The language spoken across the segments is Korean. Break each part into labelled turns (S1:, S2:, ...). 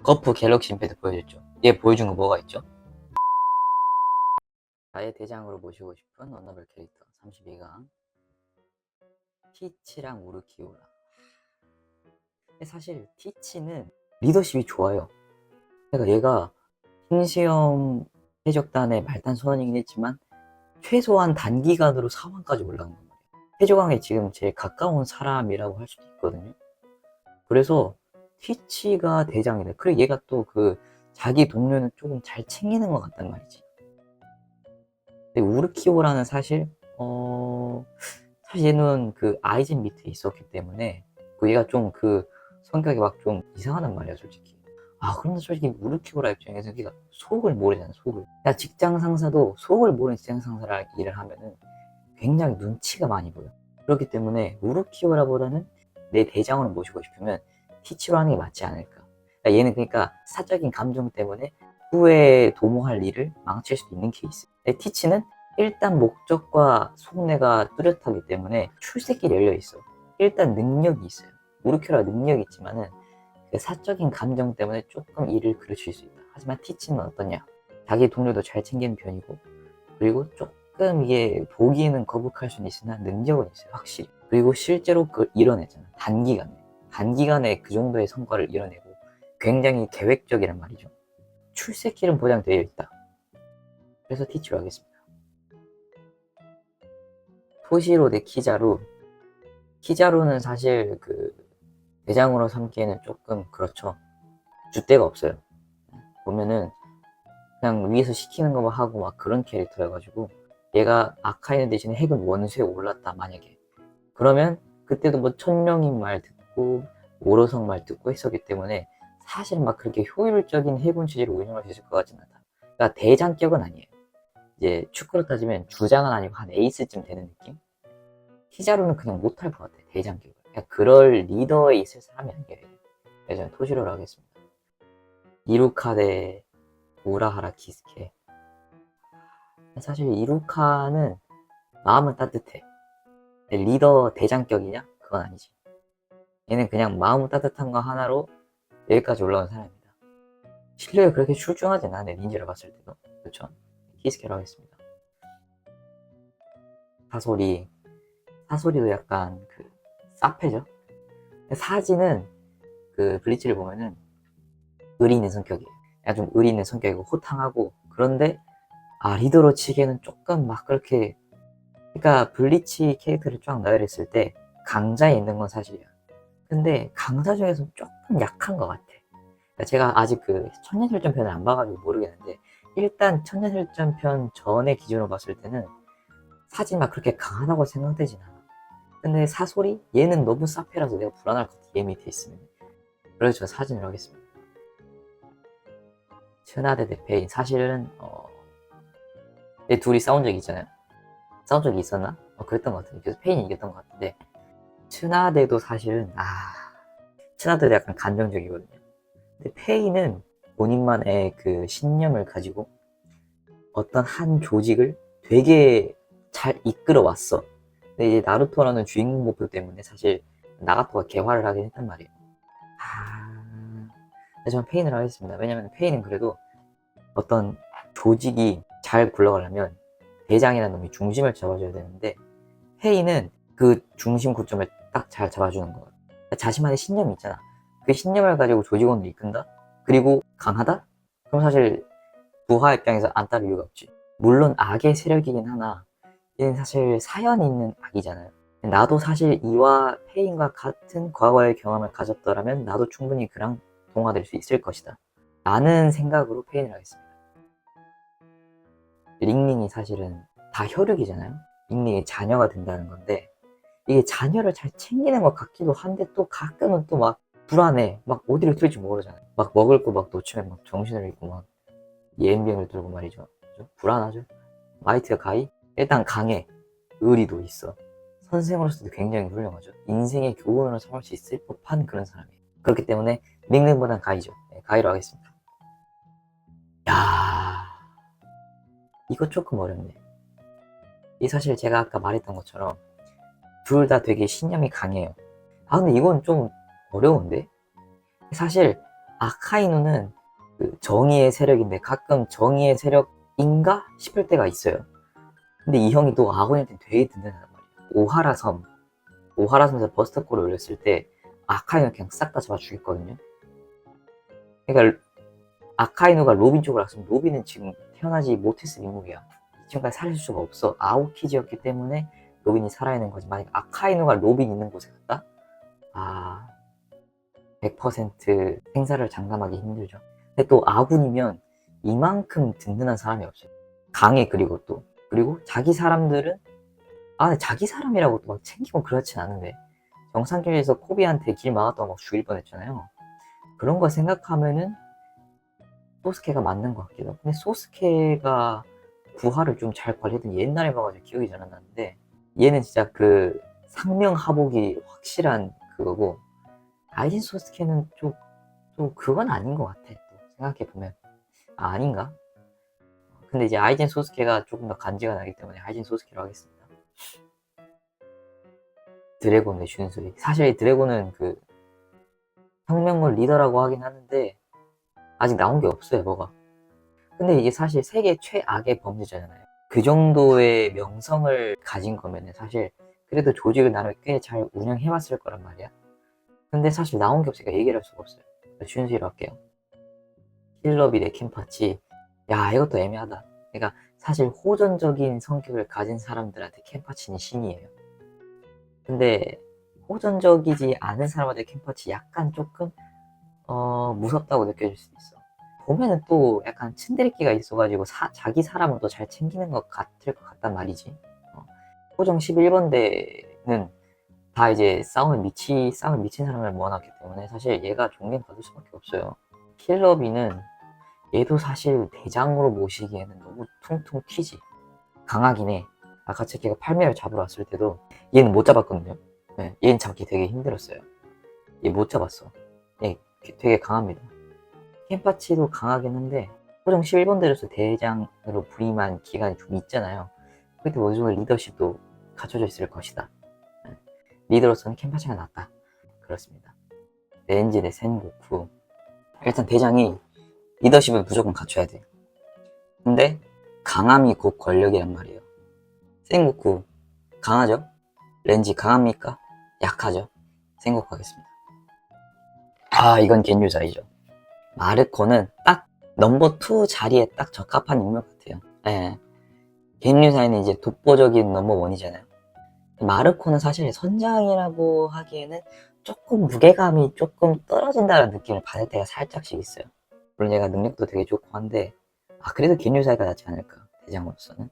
S1: 거프 갤럭시 임패드 보여줬죠. 얘 보여준 거 뭐가 있죠? 나의 대장으로 모시고 싶은 원더블 캐릭터 32강 티치랑 우르키오라. 근데 사실 티치는 리더십이 좋아요. 그러니까 얘가 흰수염 해적단의 말단 선원이긴 했지만 최소한 단기간으로 4왕까지 올라간 거 말이에요. 해적왕에 지금 제일 가까운 사람이라고 할 수도 있거든요. 그래서 티치가 대장이다. 그리고 얘가 또 그 자기 동료는 조금 잘 챙기는 것 같단 말이지. 근데 우르키오라는 사실 얘는 그 아이젠 밑에 있었기 때문에 얘가 좀 그 성격이 막 좀 이상하단 말이야, 솔직히. 그런데 솔직히 우르키오라 입장에서 걔가 속을 모르잖아, 속을. 야, 직장 상사도 속을 모르는 직장 상사랑 일을 하면은 굉장히 눈치가 많이 보여. 그렇기 때문에 우르키오라보다는 내 대장으로 모시고 싶으면 티치로 하는 게 맞지 않을까. 그러니까 얘는 그러니까 사적인 감정 때문에 후에 도모할 일을 망칠 수도 있는 케이스. 티치는 일단 목적과 속내가 뚜렷하기 때문에 출세길이 열려 있어. 일단 능력이 있어요. 우르키오라 능력이 있지만은 그 사적인 감정 때문에 조금 일을 그르칠 수 있다. 하지만 티치는 어떠냐? 자기 동료도 잘 챙기는 편이고, 그리고 조금 이게 보기에는 거북할 수는 있으나 능력은 있어요, 확실히. 그리고 실제로 그걸 이뤄냈잖아, 단기간에 그 정도의 성과를 이뤄내고 굉장히 계획적이란 말이죠. 출세길은 보장되어 있다. 그래서 티치로 하겠습니다. 토시로 대 키자루는 사실 그 대장으로 삼기에는 조금 그렇죠. 줏대가 없어요. 보면은 그냥 위에서 시키는 것만 하고 막 그런 캐릭터여가지고, 얘가 아카이누 대신에 해군 원수에 올랐다 만약에, 그러면 그때도 뭐 천령인 말 듣고 오로성 말 듣고 했었기 때문에 사실 막 그렇게 효율적인 해군 체제를 운영할 수 있을 것 같진 않다. 그러니까 대장격은 아니에요. 이제 축구로 따지면 주장은 아니고 한 에이스쯤 되는 느낌? 히자루는 그냥 못할 것 같아, 대장격을. 그냥 그럴 리더에 있을 사람이 아니에요. 그래서 저는 토시로로 하겠습니다. 이루카 대 우라하라 키스케. 사실 이루카는 마음은 따뜻해. 리더 대장격이냐? 그건 아니지. 얘는 그냥 마음 따뜻한 거 하나로 여기까지 올라온 사람입니다. 실력이 그렇게 출중하진 않네, 닌자를 봤을 때도. 그렇죠? 키스케로 하겠습니다. 사소리도 약간 그 사페죠? 사지는 그 블리츠를 보면은 의리 있는 성격이에요. 약간 좀 의리 있는 성격이고 호탕하고, 그런데 리더로 치기에는 조금 막 그렇게, 그러니까 블리치 캐릭터를 쫙 나열했을 때 강자에 있는 건 사실이야. 근데 강자 중에서 조금 약한 것 같아. 그러니까 제가 아직 그 천년설전편을 안 봐가지고 모르겠는데, 일단 천년설전편 전의 기준으로 봤을 때는 사진 막 그렇게 강하다고 생각되진 않아. 근데 사소리? 얘는 너무 사페라서 내가 불안할 것 같아, 얘 밑에 있으면. 그래서 저 사진을 하겠습니다. 츠나데 대 페인. 사실은 얘 둘이 싸운 적이 있잖아요. 싸운 적이 있었나? 그랬던 것 같은데. 그래서 페인이 이겼던 것 같은데, 츠나데도 사실은 츠나데도 약간 감정적이거든요. 근데 페이는 본인만의 그 신념을 가지고 어떤 한 조직을 되게 잘 이끌어 왔어. 근데 이제 나루토라는 주인공 목표 때문에 사실 나가토가 개화를 하긴 했단 말이에요. 근데 저는 페인을 하겠습니다. 왜냐면 페인은 그래도 어떤 조직이 잘 굴러가려면 대장이라는 놈이 중심을 잡아줘야 되는데, 페인은 그 중심 고점을 딱 잘 잡아주는 거예요. 자신만의 신념이 있잖아. 그 신념을 가지고 조직원을 이끈다? 그리고 강하다? 그럼 사실 부하 입장에서 안 따를 이유가 없지. 물론 악의 세력이긴 하나 얘는 사실 사연이 있는 악이잖아요. 나도 사실 이와 페인과 같은 과거의 경험을 가졌더라면 나도 충분히 그랑 동화될 수 있을 것이다 라는 생각으로 페인을 하겠습니다. 링링이 사실은 다 혈육이잖아요. 링링이 자녀가 된다는 건데, 이게 자녀를 잘 챙기는 것 같기도 한데 또 가끔은 또 막 불안해. 막 어디를 튈지 모르잖아요. 막 먹을 거 막 놓치면 막 정신을 잃고 막 예민병을 들고 말이죠. 그죠? 불안하죠. 마이트가 가이? 일단 강해. 의리도 있어. 선생으로서도 굉장히 훌륭하죠. 인생의 교훈을 삼을 수 있을 법한 그런 사람이에요. 그렇기 때문에 링링보단 가이죠. 네, 가이로 하겠습니다. 야, 이거 조금 어렵네. 이 사실 제가 아까 말했던 것처럼 둘 다 되게 신념이 강해요. 근데 이건 좀 어려운데? 사실 아카이누는 그 정의의 세력인데 가끔 정의의 세력인가 싶을 때가 있어요. 근데 이 형이 또 아군한테 되게 든든하단 말이야. 오하라섬에서 버스터콜을 올렸을 때 아카이누 그냥 싹 다 잡아 죽였거든요. 그러니까 아카이누가 로빈 쪽으로 왔으면 로빈은 지금 태어나지 못했을 인물이야. 지금까지 살릴 수가 없어. 아오키즈였기 때문에 로빈이 살아있는 거지. 만약 아카이누가 로빈 있는 곳에 갔다? 100% 생사를 장담하기 힘들죠. 근데 또 아군이면 이만큼 든든한 사람이 없어요. 강해. 그리고 자기 사람들은 근데 자기 사람이라고 또 막 챙기고 그렇진 않은데 정상길에서 코비한테 길 막았다고 막 죽일 뻔했잖아요. 그런 거 생각하면은 소스케가 맞는 것 같기도 하고. 근데 소스케가 부하를 좀 잘 관리했던 옛날에 봐가지고 기억이 잘 안 나는데 얘는 진짜 그 상명하복이 확실한 그거고 아이진 소스케는 좀 그건 아닌 것 같아. 또 생각해보면 아닌가? 근데 이제 아이진 소스케가 조금 더 간지가 나기 때문에 아이진 소스케로 하겠습니다. 드래곤의 준수리. 사실 드래곤은 그 혁명군 리더라고 하긴 하는데 아직 나온 게 없어요, 뭐가. 근데 이게 사실 세계 최악의 범죄자잖아요. 그 정도의 명성을 가진 거면은 사실 그래도 조직을 나름 꽤 잘 운영해왔을 거란 말이야. 근데 사실 나온 게 없으니까 얘기를 할 수가 없어요. 준수히로 할게요. 힐러비 대 켄파치. 야, 이것도 애매하다. 그러니까 사실 호전적인 성격을 가진 사람들한테 켄파치는 신이에요. 근데 호전적이지 않은 사람한테 켄파치 약간 조금 무섭다고 느껴질 수도 있어. 보면은 또 약간 츤데레끼가 있어가지고 자기 사람을 더 잘 챙기는 것 같을 것 같단 말이지. 호정 11번대는 다 이제 싸움을 미친 사람을 모아놨기 때문에 사실 얘가 존경받을 수밖에 없어요. 킬러비는 얘도 사실 대장으로 모시기에는 너무 퉁퉁 튀지. 강하긴 해. 아카츠키가 팔매를 잡으러 왔을 때도 얘는 못 잡았거든요. 네, 얘는 잡기 되게 힘들었어요. 얘 못 잡았어. 얘 되게 강합니다. 켄파치도 강하긴 한데 호정 11번대로서 대장으로 부임한 기간이 좀 있잖아요. 그때 어느 정도 리더십도 갖춰져 있을 것이다. 리더로서는 켄파치가 낫다. 그렇습니다. 렌지 대 센고쿠. 일단 대장이 리더십을 무조건 갖춰야 돼. 근데 강함이 곧 권력이란 말이에요. 센고쿠 강하죠? 렌지 강합니까? 약하죠? 센고쿠 하겠습니다. 이건 겐유자이죠. 마르코는 딱 넘버 2 자리에 딱 적합한 인물 같아요. 예. 겐유사이는 이제 독보적인 넘버 1이잖아요. 마르코는 사실 선장이라고 하기에는 조금 무게감이 조금 떨어진다는 느낌을 받을 때가 살짝씩 있어요. 물론 얘가 능력도 되게 좋고 한데 그래도 겐유사이가 낫지 않을까. 대장으로서는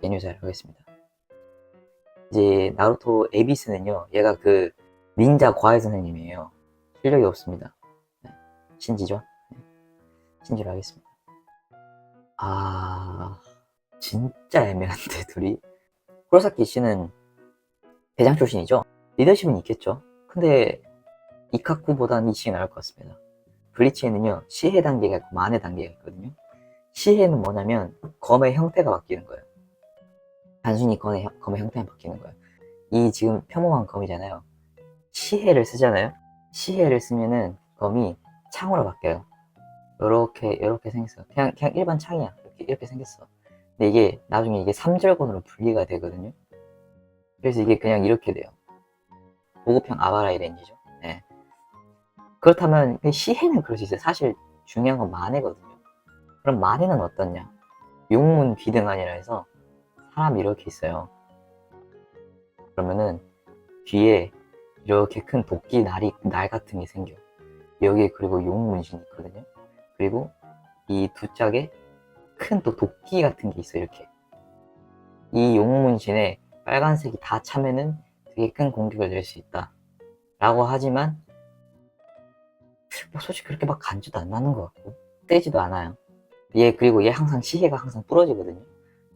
S1: 겐유사이를 하겠습니다. 이제 나루토 에비스는요, 얘가 그 닌자 과외 선생님이에요. 실력이 없습니다. 네. 신지죠? 네. 신지로 하겠습니다. 진짜 애매한데 둘이. 쿠로사키 씨는 대장 출신이죠? 리더십은 있겠죠? 근데 이카쿠보다는 이치가 나을 것 같습니다. 블리치에는요, 시해 단계가 있고 만해 단계가 있거든요. 시해는 뭐냐면 검의 형태가 바뀌는 거예요. 단순히 검의 형태만 바뀌는 거예요. 이 지금 평범한 검이잖아요. 시해를 쓰잖아요. 시해를 쓰면은 검이 창으로 바뀌어요. 요렇게 생겼어. 그냥 일반 창이야. 이렇게 생겼어. 근데 이게 나중에 이게 3절곤으로 분리가 되거든요. 그래서 이게 그냥 이렇게 돼요. 보급형 아바라이 렌즈죠. 네. 그렇다면 시해는 그럴 수 있어요. 사실 중요한 건 만해거든요. 그럼 만해는 어떻냐? 용문 귀등한이라 해서 사람이 이렇게 있어요. 그러면은 뒤에 이렇게 큰 도끼 날 같은 게 생겨. 여기에 그리고 용문신이 있거든요. 그리고 이 두 짝에 큰 또 도끼 같은 게 있어. 이렇게 이 용문신에 빨간색이 다 차면은 되게 큰 공격을 낼 수 있다 라고 하지만 솔직히 그렇게 막 간지도 안 나는 것 같고 세지도 않아요. 그리고 얘 항상 시해가 항상 부러지거든요.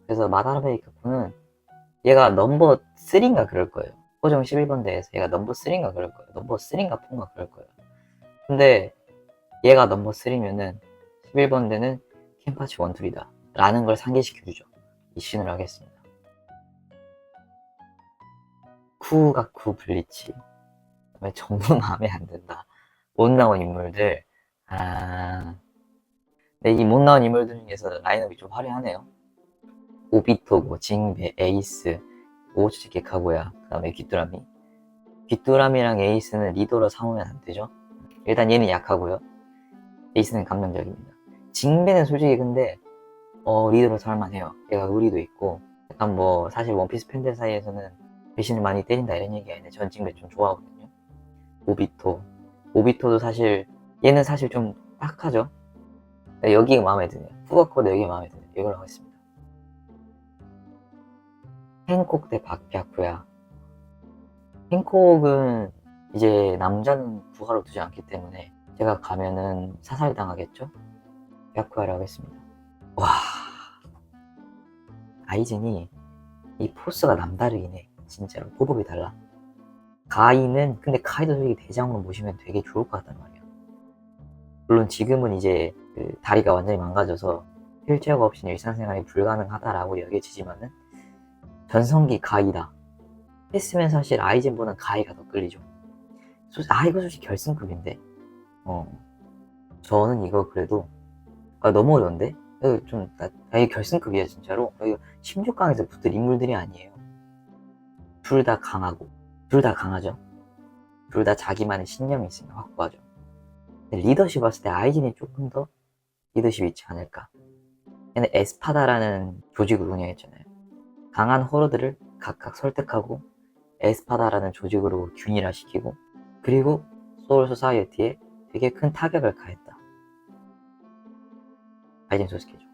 S1: 그래서 마다라 메이카쿠는 얘가 넘버 3인가 그럴 거예요. 호정 11번대에서 얘가 넘버 3인가 그럴 거예요. 넘버 3인가 4인가 그럴 거예요. 근데 얘가 넘버 3면은 11번대는 켄파치 원툴이다 라는 걸 상기시켜주죠. 이 씬을 하겠습니다. 쿠가쿠 블리치. 정말 마음에 안 든다. 못 나온 인물들 아, 근데 이 못 나온 인물들 중에서 라인업이 좀 화려하네요. 오비토, 뭐 징베, 에이스, 오츠키 카고야, 그 다음에 귀뚜라미. 귀뚜라미랑 에이스는 리더로 삼으면 안 되죠. 일단 얘는 약하고요. 에이스는 감정적입니다. 징베는 솔직히 근데 리더로 살만해요. 얘가 의리도 있고 약간 뭐 사실 원피스 팬들 사이에서는 배신을 많이 때린다 이런 얘기가 있는데 전 징베 좀 좋아하거든요. 오비토도 사실 얘는 사실 좀 딱하죠. 여기가 마음에 드네요. 푸거코도 여기가 마음에 드네요. 이걸로 하겠습니다. 행콕 대 박비아쿠야. 행콕은 이제 남자는 부하로 두지 않기 때문에 제가 가면은 사살당하겠죠? 비아쿠야를 하겠습니다. 와, 아이젠이 이 포스가 남다르긴 해. 진짜로 호흡이 달라. 근데 가이도 솔직히 대장으로 모시면 되게 좋을 것 같단 말이야. 물론 지금은 이제 그 다리가 완전히 망가져서 휠체어가 없이는 일상생활이 불가능하다라고 여겨지지만은 전성기 가이다 했으면 사실 아이젠보다는 가이가 더 끌리죠. 이거 솔직히 결승급인데 저는 이거 그래도 너무 어려운데? 이게 결승급이야 진짜로. 이거 16강에서 붙을 인물들이 아니에요. 둘 다 강하고 둘 다 강하죠. 둘 다 자기만의 신념이 있으면 확고하죠. 근데 리더십 봤을 때 아이젠이 조금 더 리더십이 있지 않을까. 근데 에스파다라는 조직을 운영했잖아요. 강한 호러들을 각각 설득하고 에스파다라는 조직으로 균일화시키고 그리고 소울 소사이어티에 되게 큰 타격을 가했다. 아이젠 소스케죠.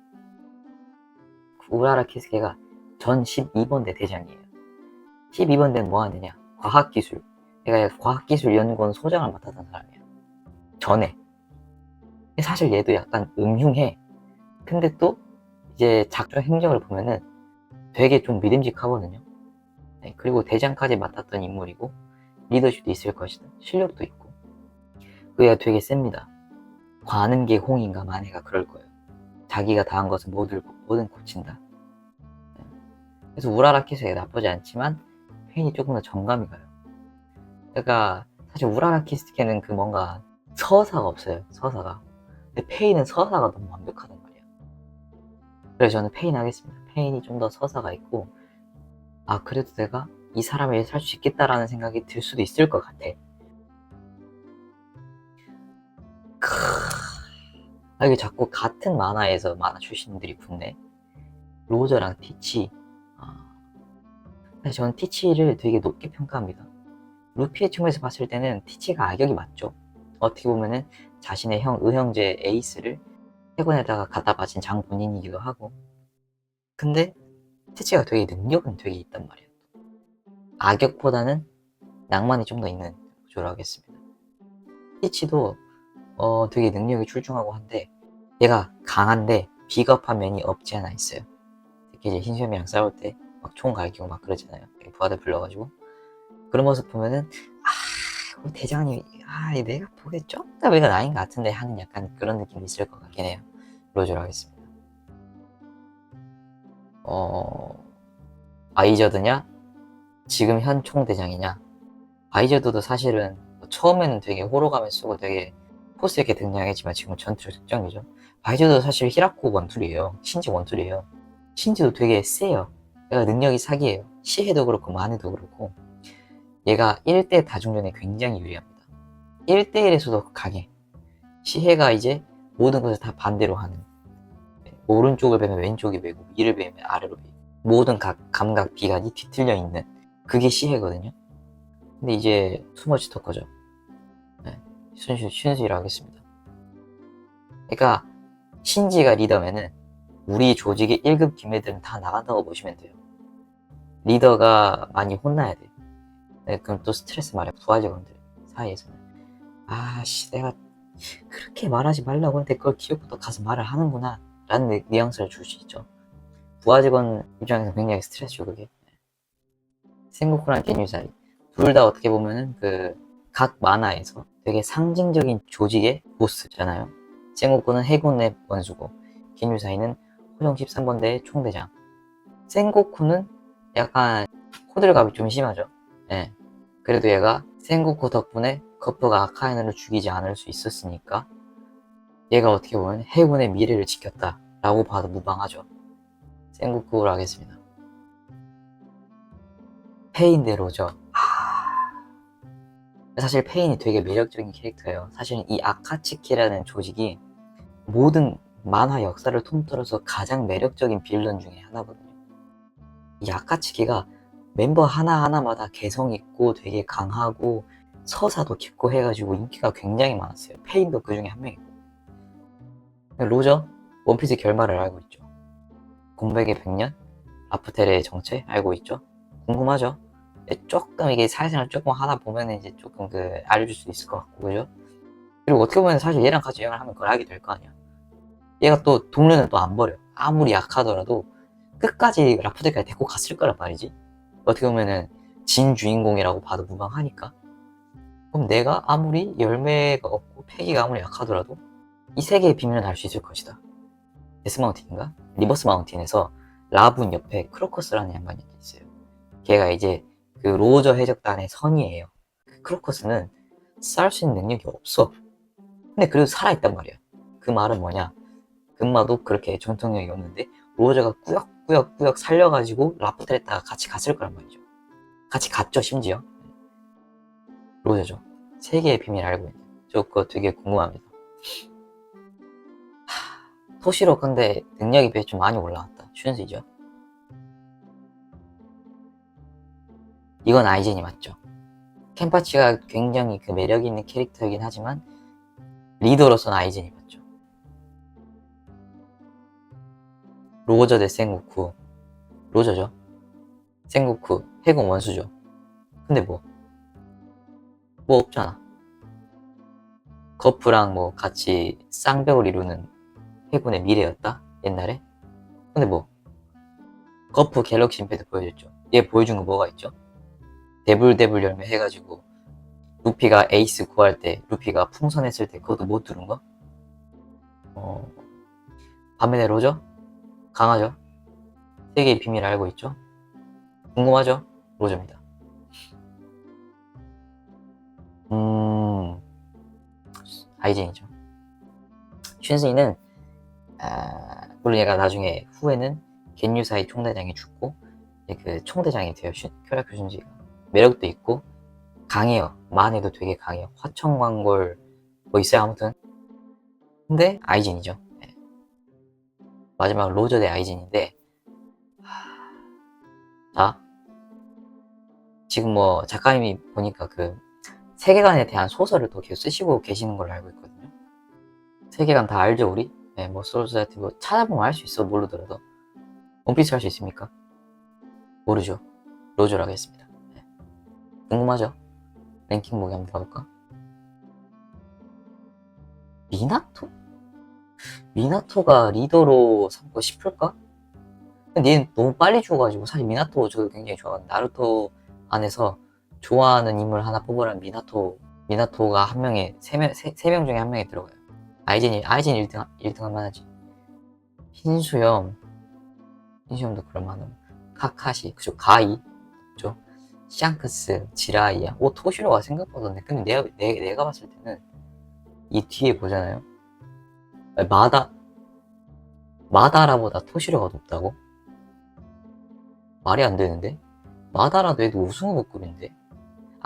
S1: 우라라 키스케가 전 12번대 대장이에요. 12번대는 뭐 하느냐? 과학기술. 얘가 과학기술 연구원 소장을 맡았던 사람이야. 전에. 사실 얘도 약간 음흉해. 근데 또 이제 작전 행정을 보면은 되게 좀 믿음직하거든요. 네, 그리고 대장까지 맡았던 인물이고 리더십도 있을 것이다. 실력도 있고. 그애가 되게 셉니다. 관은 게 홍인가 만해가 그럴 거예요. 자기가 당한 것은 뭐든 고친다. 그래서 우라라 키스가 나쁘지 않지만 페인이 조금 더 정감이 가요. 그러니까 사실 우라라 키스케는 그 뭔가 서사가 없어요. 서사가. 근데 페인은 서사가 너무 완벽하단 말이야. 그래서 저는 페인 하겠습니다. 페인이 좀 더 서사가 있고 그래도 내가 이 사람을 위해 살 수 있겠다라는 생각이 들 수도 있을 것 같아. 이게 자꾸 같은 만화에서 만화 출신들이 붙네. 로저랑 티치. 사실 저는 티치를 되게 높게 평가합니다. 루피의 측면에서 봤을 때는 티치가 악역이 맞죠. 어떻게 보면은 자신의 의형제 에이스를 해군에다가 갖다 바친 장본인이기도 하고. 근데 티치가 능력은 되게 있단 말이에요. 악역보다는 낭만이 좀 더 있는 구조로 하겠습니다. 티치도 되게 능력이 출중하고 한데 얘가 강한데 비겁한 면이 없지 않아 있어요. 특히 이제 흰수염이랑 싸울 때 막 총 갈기고 막 그러잖아요. 부하들 불러가지고 그런 모습 보면은 대장님이 내가 보기에 조금 더 얘가 나인 것 같은데 하는 약간 그런 느낌이 있을 것 같긴 해요. 로즈로 하겠습니다. 아이저드냐? 지금 현 총대장이냐? 아이저드도 사실은 처음에는 되게 호러감을 쓰고 되게 포스 있게 등장했지만 지금 전투력 특정이죠. 아이저드도 사실 히라코 원툴이에요. 신지 원툴이에요. 신지도 되게 세요. 얘가 능력이 사기예요. 시해도 그렇고 만해도 그렇고 얘가 1대 다중전에 굉장히 유리합니다. 1대1에서도 강해. 시해가 이제 모든 것을 다 반대로 하는, 오른쪽을 베면 왼쪽이 베고 위를 베면 아래로 베고 모든 감각 비관이 뒤틀려 있는 그게 시해거든요. 근데 이제 투머치 토커죠. 네, 순수히라 하겠습니다. 그러니까 신지가 리더면은 우리 조직의 1급 기매들은 다 나간다고 보시면 돼요. 리더가 많이 혼나야 돼. 네, 그럼 또 스트레스 말이야. 부하 직원들 사이에서는 내가 그렇게 말하지 말라고 했는데 그걸 기억부터 가서 말을 하는구나 라는 뉘앙스를 줄 수 있죠. 부하 직원 입장에서 굉장히 스트레스죠 그게. 생고쿠랑 겐유사이 둘 다 어떻게 보면은 각 만화에서 되게 상징적인 조직의 보스잖아요. 생고쿠는 해군의 원수고 겐유사이는 호정 13번대의 총대장. 생고쿠는 약간 호들갑이 좀 심하죠. 네. 그래도 얘가 생고쿠 덕분에 거프가 아카이누를 죽이지 않을 수 있었으니까 얘가 어떻게 보면 해군의 미래를 지켰다 라고 봐도 무방하죠. 센고쿠로 하겠습니다. 페인 대 로저. 사실 페인이 되게 매력적인 캐릭터예요. 사실 이 아카츠키라는 조직이 모든 만화 역사를 통틀어서 가장 매력적인 빌런 중에 하나거든요. 이 아카츠키가 멤버 하나하나마다 개성 있고 되게 강하고 서사도 깊고 해가지고 인기가 굉장히 많았어요. 페인도 그 중에 한 명이고. 로저, 원피스 결말을 알고 있죠. 공백의 100년, 아프텔의 정체 알고 있죠. 궁금하죠. 조금 이게 사회생활 조금 하다 보면 이제 조금 알려줄 수 있을 것 같고, 그죠? 그리고 어떻게 보면 사실 얘랑 같이 여행을 하면 그걸 알게 될 거 아니야. 얘가 또 동료는 또 안 버려. 아무리 약하더라도 끝까지 라프텔까지 데리고 갔을 거란 말이지. 어떻게 보면은 진 주인공이라고 봐도 무방하니까. 그럼 내가 아무리 열매가 없고 패기가 아무리 약하더라도 이 세계의 비밀은 알 수 있을 것이다. 데스 마운틴인가? 리버스 마운틴에서 라분 옆에 크로커스라는 양반이 있어요. 걔가 이제 그 로저 해적단의 선이에요. 크로커스는 싸울 수 있는 능력이 없어. 근데 그래도 살아있단 말이야. 그 말은 뭐냐? 금마도 그렇게 전통력이 없는데 로저가 꾸역꾸역 살려가지고 라프텔에다가 같이 갔을 거란 말이죠. 같이 갔죠, 심지어. 로저죠. 세계의 비밀 알고 있는. 저 그거 되게 궁금합니다. 토시로 근데 능력이 비해 좀 많이 올라왔다. 슌스이죠. 이건 아이젠이 맞죠. 켄파치가 굉장히 그 매력 있는 캐릭터이긴 하지만 리더로서는 아이젠이 맞죠. 로저 대 센고쿠. 로저죠. 센고쿠 해군 원수죠. 근데 뭐 없잖아. 거프랑 뭐 같이 쌍벽을 이루는 해군의 미래였다 옛날에. 근데 뭐 거프 갤럭시 임팩트 보여줬죠. 얘 보여준 거 뭐가 있죠? 데블 열매 해가지고 루피가 에이스 구할 때, 루피가 풍선했을 때 그것도 못 들은 거? 반면에 로저? 강하죠? 세계의 비밀 알고 있죠? 궁금하죠? 로저입니다. 아이젠이죠. 슌스이는 물론 얘가 나중에 후에는 겐유사의 총대장이 죽고 그 총대장이 돼요. 쿄라쿠 슌지가 매력도 있고 강해요. 만해도 되게 강해요. 화청광골 뭐 있어요 아무튼. 근데 아이젠이죠. 네. 마지막 로저 대 아이젠인데 자 지금 뭐 작가님이 보니까 그 세계관에 대한 소설을 또 계속 쓰시고 계시는 걸로 알고 있거든요. 세계관 다 알죠 우리? 네, 뭐 소울소사이티 뭐 찾아보면 알 수 있어 모르더라도. 원피스 할 수 있습니까? 모르죠. 로저로 하겠습니다. 네. 궁금하죠? 랭킹 보기 한번 가볼까? 미나토? 미나토가 리더로 삼고 싶을까? 근데 얘는 너무 빨리 죽어가지고 사실 미나토 저도 굉장히 좋아하거든요. 나루토 안에서 좋아하는 인물 하나 뽑으라면 미나토가 한 명에 세 명 중에 한 명에 들어가요. 아이젠이 1등 한 만하지. 흰수염도 그럴만하고 카카시 그죠 가이 그죠 샹크스 지라이야 토시로가 생각보다 근데 내가 봤을 때는 이 뒤에 보잖아요. 마다라보다 토시로가 높다고? 말이 안 되는데? 마다라도 얘도 우승 후보급인데?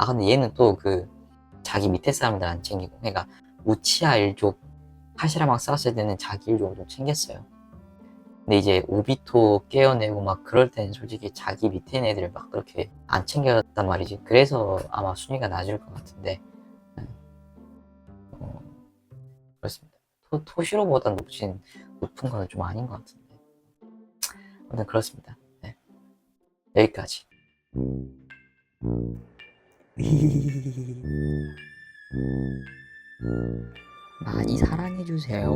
S1: 근데 얘는 또 자기 밑에 사람들 안 챙기고, 그러니까 우치아 일족 하시라막 싸웠을 때는 자기 일족을 좀 챙겼어요. 근데 이제 오비토 깨어내고 막 그럴 때는 솔직히 자기 밑에 있는 애들을 막 그렇게 안 챙겼단 말이지. 그래서 아마 순위가 낮을 것 같은데, 그렇습니다. 토시로보다 높은 거는 좀 아닌 것 같은데. 아무튼 그렇습니다. 네. 여기까지. 많이 사랑해주세요.